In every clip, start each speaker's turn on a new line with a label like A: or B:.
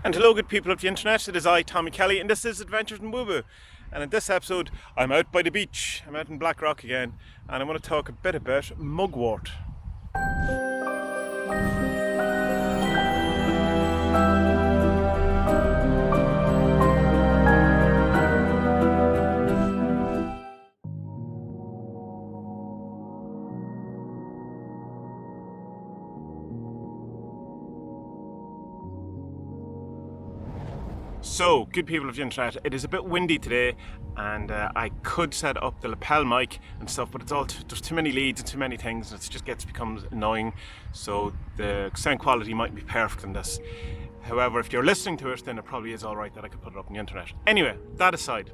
A: And hello good people of the internet, it is I, Tommy Kelly, and this is Adventures in Woo Woo. And in this episode, I'm out by the beach, I'm out in Blackrock again, and I want to talk a bit about mugwort. So, good people of the internet, it is a bit windy today and I could set up the lapel mic and stuff, but there's too many leads and too many things and it just becomes annoying, so the sound quality might be perfect in this. However, if you're listening to it, then it probably is alright that I could put it up on the internet. Anyway, that aside,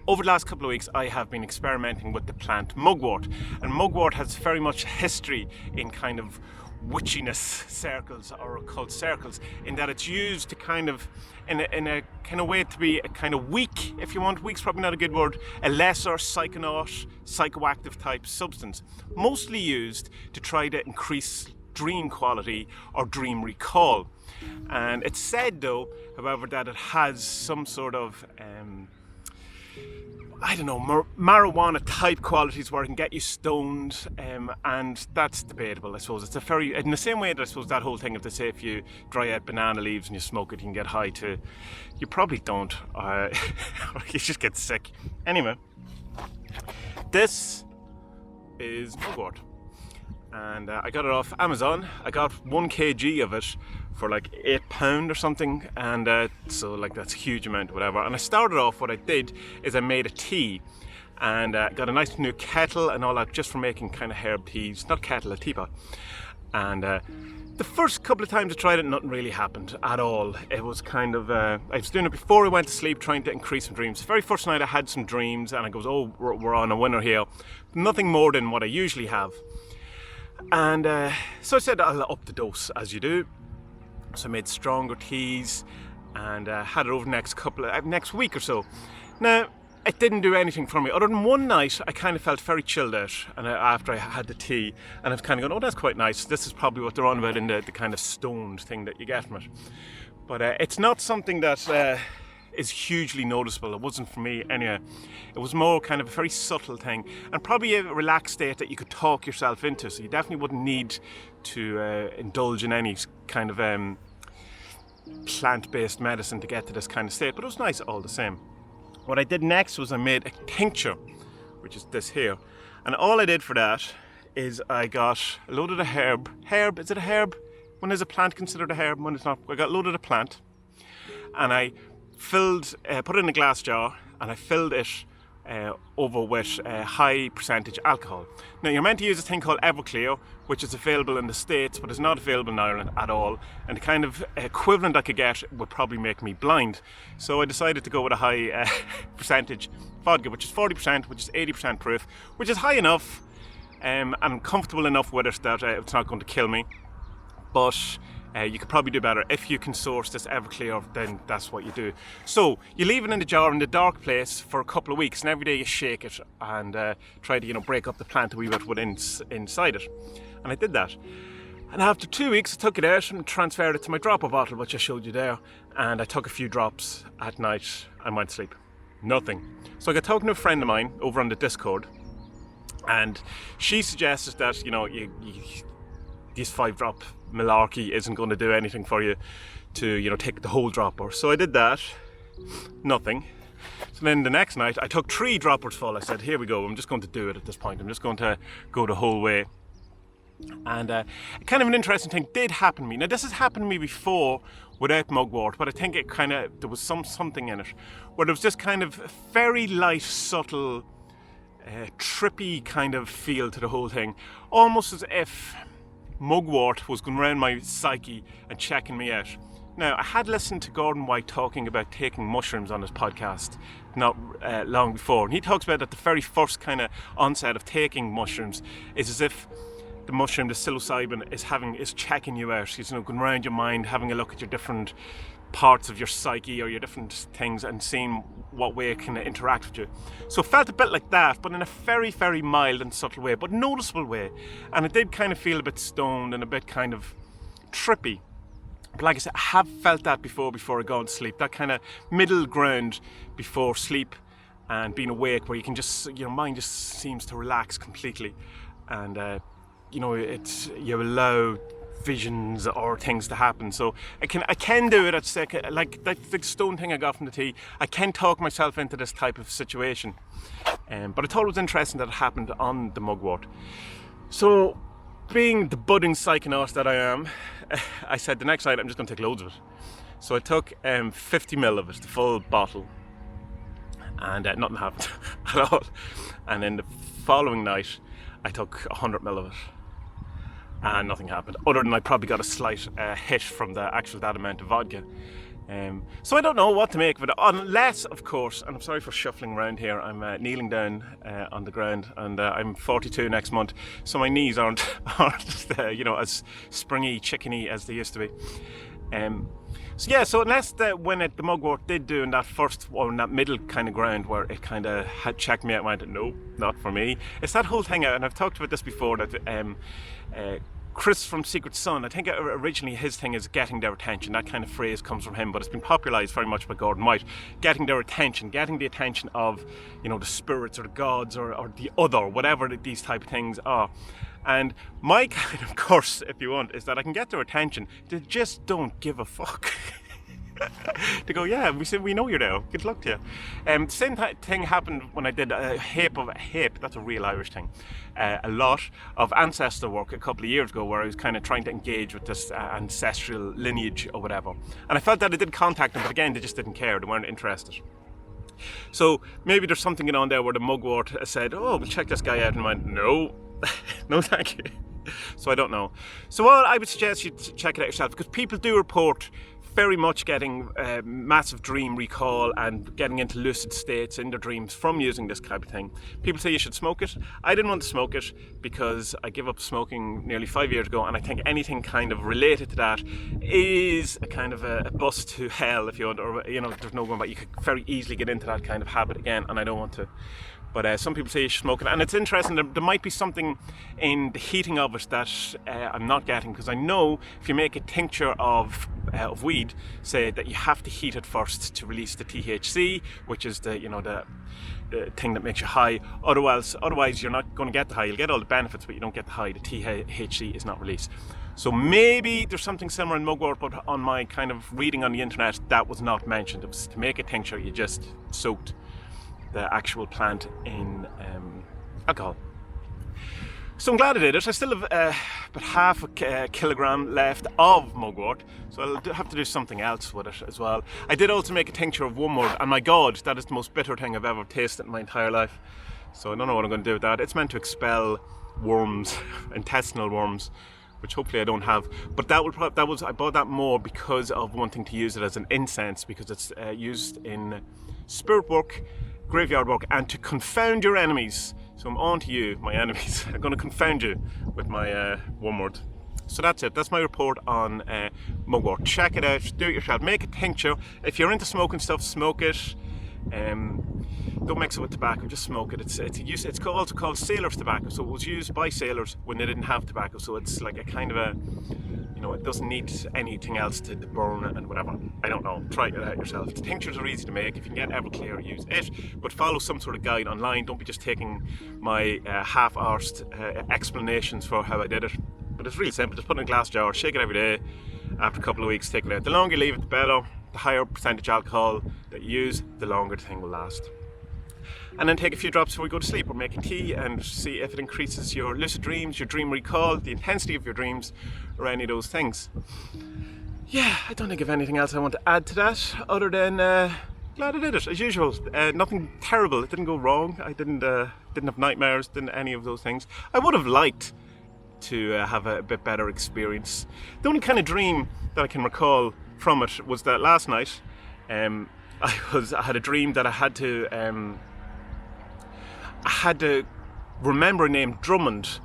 A: over the last couple of weeks I have been experimenting with the plant mugwort, and mugwort has very much history in kind of witchiness circles or occult circles, in that it's used to kind of in a kind of way to be a kind of weak, if you want, weak's probably not a good word, a lesser psychonaut, psychoactive type substance, mostly used to try to increase dream quality or dream recall. And it's said though, however, that it has some sort of marijuana type qualities where it can get you stoned, and that's debatable, I suppose. It's in the same way that I suppose that whole thing, if they say if you dry out banana leaves and you smoke it, you can get high too. You probably don't, you just get sick. Anyway, this is mugwort, and I got it off Amazon. I got 1 kg of it for like £8 or something, and so like that's a huge amount, whatever. And I started off, what I did is I made a tea, and got a nice new kettle and all that, just for making kind of herb teas. Not kettle, a teapot. And the first couple of times I tried it, nothing really happened at all. It was kind of, I was doing it before I went to sleep, trying to increase some dreams. The very first night I had some dreams, and I goes, oh, we're on a winner here. Nothing more than what I usually have. And so I said I'll up the dose, as you do. So I made stronger teas and had it over the next week or so. Now, it didn't do anything for me, other than one night I kind of felt very chilled out, and after I had the tea, and I was kind of going, oh, that's quite nice. This is probably what they're on about in the kind of stoned thing that you get from it. But it's not something that is hugely noticeable. It wasn't for me anyway. It was more kind of a very subtle thing, and probably a relaxed state that you could talk yourself into, so you definitely wouldn't need to indulge in any kind of plant-based medicine to get to this kind of state, but it was nice all the same. What I did next was I made a tincture, which is this here, and all I did for that is I got a load of the herb, is it a herb? When is a plant considered a herb? When it's not? I got a load of the plant, and I put it in a glass jar, and I filled it over with high percentage alcohol. Now, you're meant to use a thing called Everclear, which is available in the States but is not available in Ireland at all, and the kind of equivalent I could get would probably make me blind. So I decided to go with a high percentage vodka, which is 40%, which is 80% proof, which is high enough, and I'm comfortable enough with it that it's not going to kill me. But you could probably do better. If you can source this Everclear, then that's what you do. So you leave it in the jar in the dark place for a couple of weeks, and every day you shake it and try to break up the plant a wee bit inside it. And I did that. And after 2 weeks I took it out and transferred it to my dropper bottle, which I showed you there, and I took a few drops at night and went to sleep. Nothing. So I got talking to a friend of mine over on the Discord, and she suggested that this 5-drop malarkey isn't going to do anything for you to take the whole dropper. So I did that. Nothing. So then the next night I took 3 droppers full. I said, here we go, I'm just going to do it at this point. I'm just going to go the whole way. And kind of an interesting thing did happen to me. Now, this has happened to me before without mugwort, but I think there was something in it where there was this kind of very light, subtle, trippy kind of feel to the whole thing, almost as if mugwort was going around my psyche and checking me out. Now, I had listened to Gordon White talking about taking mushrooms on his podcast not long before, and he talks about that the very first kind of onset of taking mushrooms is as if the mushroom, the psilocybin, is checking you out. He's going around your mind, having a look at your different parts of your psyche or your different things and seeing what way it can interact with you. So it felt a bit like that, but in a very, very mild and subtle way, but noticeable way. And it did kind of feel a bit stoned and a bit kind of trippy. But like I said, I have felt that before I go to sleep. That kind of middle ground before sleep and being awake, where you can just, your mind just seems to relax completely, and you allow visions or things to happen. So I can do it at second, like the stone thing I got from the tea. I can talk myself into this type of situation, but I thought it was interesting that it happened on the mugwort. So, being the budding psychonaut that I am, I said the next night I'm just going to take loads of it. So I took 50 ml of it, the full bottle, and nothing happened at all. And then the following night I took 100 ml of it, and nothing happened, other than I probably got a slight hit from that amount of vodka. So I don't know what to make of it, unless, of course, and I'm sorry for shuffling around here, I'm kneeling down on the ground, and I'm 42 next month, so my knees aren't as springy, chickeny as they used to be. So unless when the mugwort did do in that first, or in that middle kind of ground where it kind of had checked me out and went, no, not for me. It's that whole thing, and I've talked about this before, that Chris from Secret Son, I think originally his thing is getting their attention. That kind of phrase comes from him, but it's been popularised very much by Gordon White. Getting their attention, getting the attention of, the spirits or the gods or the other, whatever these type of things are. And my kind of curse, if you want, is that I can get their attention. They just don't give a fuck. To go, yeah, we know you're there. Good luck to you. Same thing happened when I did a hape. That's a real Irish thing. A lot of ancestor work a couple of years ago, where I was kind of trying to engage with this ancestral lineage or whatever. And I felt that I did contact them, but again, they just didn't care. They weren't interested. So maybe there's something going on there where the mugwort said, "Oh, we'll check this guy out," and I went, "No, no, thank you." So I don't know. So I would suggest you check it out yourself, because people do report very much getting massive dream recall and getting into lucid states in their dreams from using this type of thing. People say you should smoke it. I didn't want to smoke it because I gave up smoking nearly 5 years ago, and I think anything kind of related to that is a kind of a bus to hell, if you want, or there's no going back. You could very easily get into that kind of habit again, and I don't want to. But some people say you should smoke it, and it's interesting. There might be something in the heating of it that I'm not getting, because I know if you make a tincture of weed, say that you have to heat it first to release the THC, which is the thing that makes you high. Otherwise, you're not going to get the high. You'll get all the benefits, but you don't get the high. The THC is not released. So maybe there's something similar in mugwort, but on my kind of reading on the internet, that was not mentioned. It was to make a tincture, you just soaked the actual plant in alcohol. So I'm glad I did it. I still have about half a kilogram left of mugwort, so I'll have to do something else with it as well. I did also make a tincture of wormwood, and my God, that is the most bitter thing I've ever tasted in my entire life. So I don't know what I'm going to do with that. It's meant to expel worms, intestinal worms, which hopefully I don't have. But I bought that more because of wanting to use it as an incense, because it's used in spirit work, graveyard work, and to confound your enemies. So I'm on to you, my enemies. I'm going to confound you with my wormwood. So that's it. That's my report on mugwort. Check it out. Do it yourself. Make a tincture. If you're into smoking stuff, smoke it. Don't mix it with tobacco. Just smoke it. It's also called sailors' tobacco. So it was used by sailors when they didn't have tobacco. So it's like a kind of a, it doesn't need anything else to burn it and whatever. I don't know. Try it out yourself. The tinctures are easy to make. If you can get Everclear, use it. But follow some sort of guide online. Don't be just taking my half-arsed explanations for how I did it. But it's really simple. Just put it in a glass jar, shake it every day. After a couple of weeks, take it out. The longer you leave it, the better. The higher percentage alcohol that you use, the longer the thing will last. And then take a few drops before you go to sleep, or make a tea, and see if it increases your lucid dreams, your dream recall, the intensity of your dreams, or any of those things. Yeah, I don't think of anything else I want to add to that, other than glad I did it, as usual. Nothing terrible. It didn't go wrong. I didn't have nightmares, didn't any of those things. I would have liked to have a bit better experience. The only kind of dream that I can recall from it was that last night I had a dream that I had to remember a name, Drummond,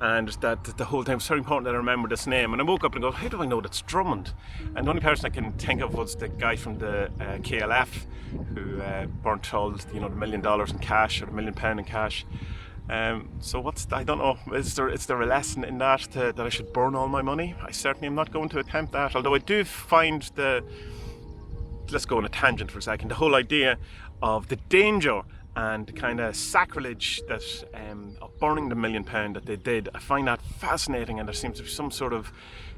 A: and that the whole time it was very important that I remember this name. And I woke up and go, how do I know that's Drummond? And the only person I can think of was the guy from the KLF who burnt all the $1 million in cash, or £1 million in cash. So I don't know, is there a lesson in that that I should burn all my money? I certainly am not going to attempt that, although I do find let's go on a tangent for a second, the whole idea of the danger and the kind of sacrilege that of burning the £1 million that they did. I find that fascinating, and there seems to be some sort of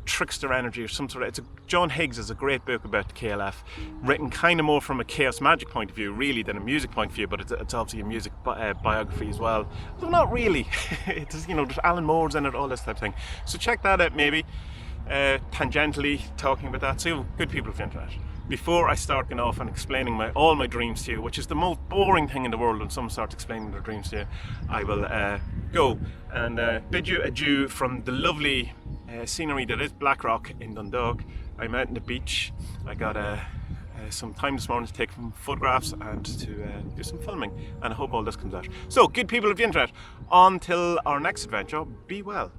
A: trickster energy or some sort of... John Higgs has a great book about the KLF, written kind of more from a chaos magic point of view really than a music point of view, but it's obviously a music biography as well. So not really. It's, you know, there's Alan Moore's in it, all this type of thing. So check that out maybe, tangentially talking about that. So good people of internet. Before I start going off and explaining all my dreams to you, which is the most boring thing in the world when someone starts explaining their dreams to you, I will go and bid you adieu from the lovely scenery that is Blackrock in Dundalk. I'm out on the beach. I got some time this morning to take some photographs and to do some filming, and I hope all this comes out. So, good people of the internet, until our next adventure, be well.